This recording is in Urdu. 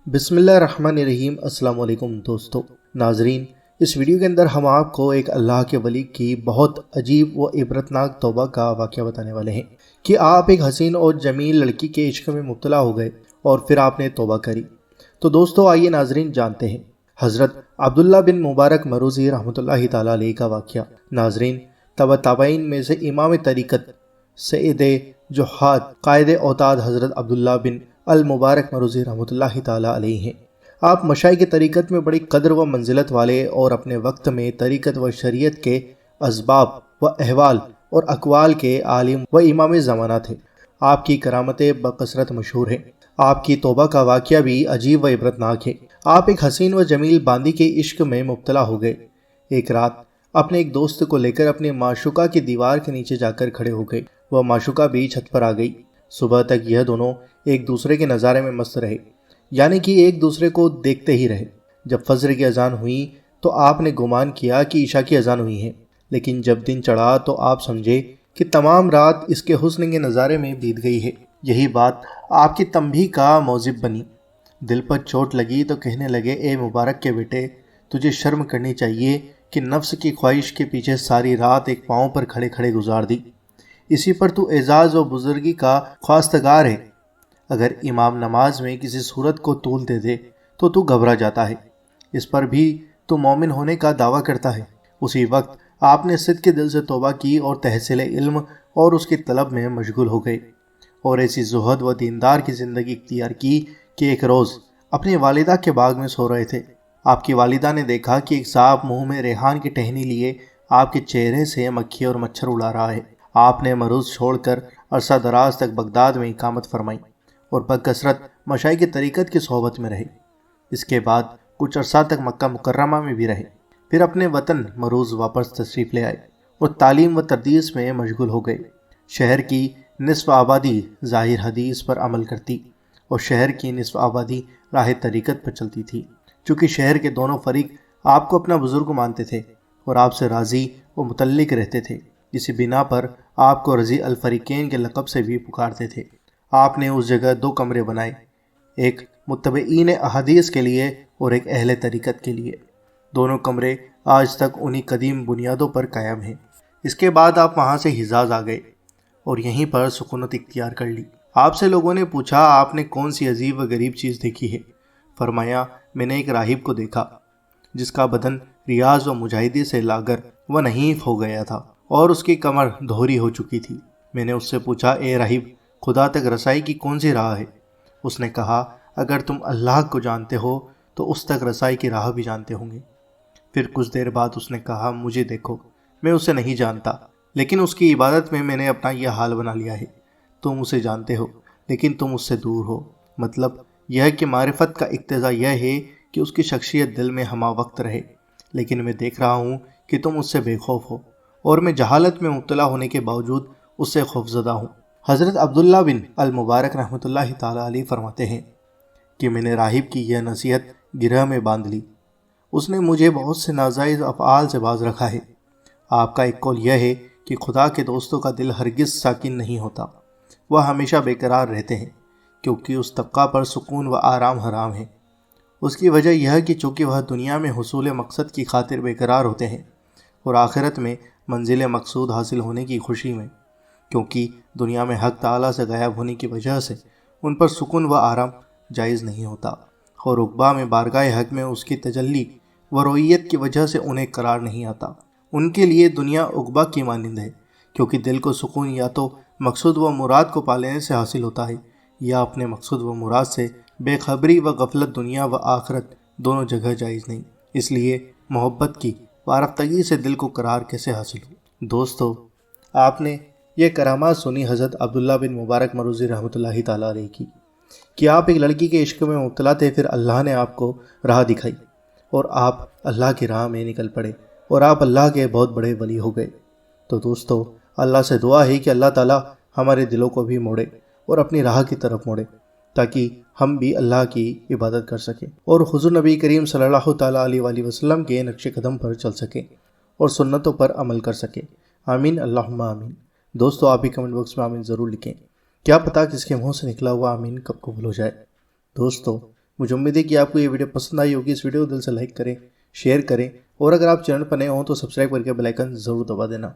بسم اللہ الرحمن الرحیم۔ السلام علیکم دوستو ناظرین، اس ویڈیو کے اندر ہم آپ کو ایک اللہ کے ولی کی بہت عجیب و عبرتناک توبہ کا واقعہ بتانے والے ہیں کہ آپ ایک حسین اور جمیل لڑکی کے عشق میں مبتلا ہو گئے اور پھر آپ نے توبہ کری۔ تو دوستو آئیے ناظرین جانتے ہیں حضرت عبداللہ بن مبارک مروزی رحمۃ اللہ تعالیٰ علیہ کا واقعہ۔ ناظرین، تابعین میں سے امام طریقت سید جوحاد قائد اوتاد حضرت عبداللہ بن المبارک مروزی رحمۃ اللہ تعالیٰ علیہ ہیں۔ آپ مشائخ طریقت میں بڑی قدر و منزلت والے اور اپنے وقت میں طریقت و شریعت کے اسباب و احوال اور اقوال کے عالم و امام زمانہ تھے۔ آپ کی کرامتیں بکثرت مشہور ہیں۔ آپ کی توبہ کا واقعہ بھی عجیب و عبرتناک ہے۔ آپ ایک حسین و جمیل باندی کے عشق میں مبتلا ہو گئے۔ ایک رات اپنے ایک دوست کو لے کر اپنے معشوقہ کی دیوار کے نیچے جا کر کھڑے ہو گئے۔ وہ معشوقہ بھی چھت پر آ گئی۔ صبح تک یہ دونوں ایک دوسرے کے نظارے میں مست رہے، یعنی کہ ایک دوسرے کو دیکھتے ہی رہے۔ جب فجر کی اذان ہوئی تو آپ نے گمان کیا کہ عشاء کی اذان ہوئی ہے، لیکن جب دن چڑھا تو آپ سمجھے کہ تمام رات اس کے حسن کے نظارے میں بیت گئی ہے۔ یہی بات آپ کی تنبیہ کا موجب بنی۔ دل پر چوٹ لگی تو کہنے لگے، اے مبارک کے بیٹے، تجھے شرم کرنی چاہیے کہ نفس کی خواہش کے پیچھے ساری رات ایک پاؤں پر کھڑے کھڑے گزار دی۔ اسی پر تو اعزاز و بزرگی کا خواستگار ہے۔ اگر امام نماز میں کسی صورت کو طول دے دے تو تو گھبرا جاتا ہے، اس پر بھی تو مومن ہونے کا دعویٰ کرتا ہے۔ اسی وقت آپ نے صدق کے دل سے توبہ کی اور تحصیل علم اور اس کی طلب میں مشغول ہو گئے اور ایسی زہد و دیندار کی زندگی اختیار کی کہ ایک روز اپنی والدہ کے باغ میں سو رہے تھے۔ آپ کی والدہ نے دیکھا کہ ایک سانپ منہ میں ریحان کی ٹہنی لیے آپ کے چہرے سے مکھی اور مچھر اڑا رہا ہے۔ آپ نے مرض چھوڑ کر عرصہ دراز تک بغداد میں اقامت فرمائی اور بکثرت مشائخ طریقت کی صحبت میں رہے۔ اس کے بعد کچھ عرصہ تک مکہ مکرمہ میں بھی رہے، پھر اپنے وطن مروز واپس تشریف لے آئے اور تعلیم و تدریس میں مشغول ہو گئے۔ شہر کی نصف آبادی ظاہر حدیث پر عمل کرتی اور شہر کی نصف آبادی راہ طریقت پر چلتی تھی۔ چونکہ شہر کے دونوں فریق آپ کو اپنا بزرگ مانتے تھے اور آپ سے راضی و متعلق رہتے تھے، اسی بنا پر آپ کو رضی الفریقین کے لقب سے بھی پکارتے تھے۔ آپ نے اس جگہ 2 کمرے بنائے، ایک متبعین احادیث کے لیے اور ایک اہل طریقت کے لیے۔ دونوں کمرے آج تک انہی قدیم بنیادوں پر قائم ہیں۔ اس کے بعد آپ وہاں سے حجاز آ گئے اور یہیں پر سکونت اختیار کر لی۔ آپ سے لوگوں نے پوچھا، آپ نے کون سی عجیب و غریب چیز دیکھی ہے؟ فرمایا، میں نے ایک راہب کو دیکھا جس کا بدن ریاض و مجاہدی سے لاغر و نحیف ہو گیا تھا اور اس کی کمر دھوری ہو چکی تھی۔ میں نے اس سے پوچھا، اے راہب، خدا تک رسائی کی کون سی راہ ہے؟ اس نے کہا، اگر تم اللہ کو جانتے ہو تو اس تک رسائی کی راہ بھی جانتے ہوں گے۔ پھر کچھ دیر بعد اس نے کہا، مجھے دیکھو، میں اسے نہیں جانتا، لیکن اس کی عبادت میں نے اپنا یہ حال بنا لیا ہے۔ تم اسے جانتے ہو لیکن تم اس سے دور ہو۔ مطلب یہ ہے کہ معرفت کا اقتضا یہ ہے کہ اس کی شخصیت دل میں ہمہ وقت رہے، لیکن میں دیکھ رہا ہوں کہ تم اس سے بے خوف ہو اور میں جہالت میں مبتلا ہونے کے باوجود اس سے خوفزدہ ہوں۔ حضرت عبداللہ بن المبارک رحمۃ اللہ تعالیٰ علیہ فرماتے ہیں کہ میں نے راہب کی یہ نصیحت گرہ میں باندھ لی۔ اس نے مجھے بہت سے ناجائز افعال سے باز رکھا ہے۔ آپ کا ایک قول یہ ہے کہ خدا کے دوستوں کا دل ہرگز ساکن نہیں ہوتا، وہ ہمیشہ بے قرار رہتے ہیں، کیونکہ اس طبقہ پر سکون و آرام حرام ہے۔ اس کی وجہ یہ ہے کہ چونکہ وہ دنیا میں حصول مقصد کی خاطر بے قرار ہوتے ہیں اور آخرت میں منزل مقصود حاصل ہونے کی خوشی میں، کیونکہ دنیا میں حق تعالیٰ سے غائب ہونے کی وجہ سے ان پر سکون و آرام جائز نہیں ہوتا، اور عقبہ میں بارگاہ حق میں اس کی تجلی و رویت کی وجہ سے انہیں قرار نہیں آتا۔ ان کے لیے دنیا عقبہ کی مانند ہے، کیونکہ دل کو سکون یا تو مقصود و مراد کو پالنے سے حاصل ہوتا ہے یا اپنے مقصود و مراد سے بے خبری و غفلت دنیا و آخرت دونوں جگہ جائز نہیں۔ اس لیے محبت کی وارفتگی سے دل کو قرار کیسے حاصل ہو؟ دوستو، آپ نے یہ کرامات سنی حضرت عبداللہ بن مبارک مروزی رحمۃ اللہ تعالیٰ علیہ کی کہ آپ ایک لڑکی کے عشق میں مبتلا تھے، پھر اللہ نے آپ کو راہ دکھائی اور آپ اللہ کی راہ میں نکل پڑے اور آپ اللہ کے بہت بڑے ولی ہو گئے۔ تو دوستو، اللہ سے دعا ہے کہ اللہ تعالیٰ ہمارے دلوں کو بھی موڑے اور اپنی راہ کی طرف موڑے، تاکہ ہم بھی اللہ کی عبادت کر سکیں اور حضور نبی کریم صلی اللہ تعالیٰ علیہ وآلہ وسلم کے نقش قدم پر چل سکیں اور سنتوں پر عمل کر سکیں۔ آمین، اللہم آمین۔ دوستو، آپ بھی کمنٹ باکس میں آمین ضرور لکھیں، کیا پتہ کس کے منہ سے نکلا ہوا آمین کب قبول ہو جائے۔ دوستو، مجھے امید ہے کہ آپ کو یہ ویڈیو پسند آئی ہوگی۔ اس ویڈیو کو دل سے لائک کریں، شیئر کریں، اور اگر آپ چینل پر نئے ہوں تو سبسکرائب کر کے بیل آئیکن ضرور دبا دینا۔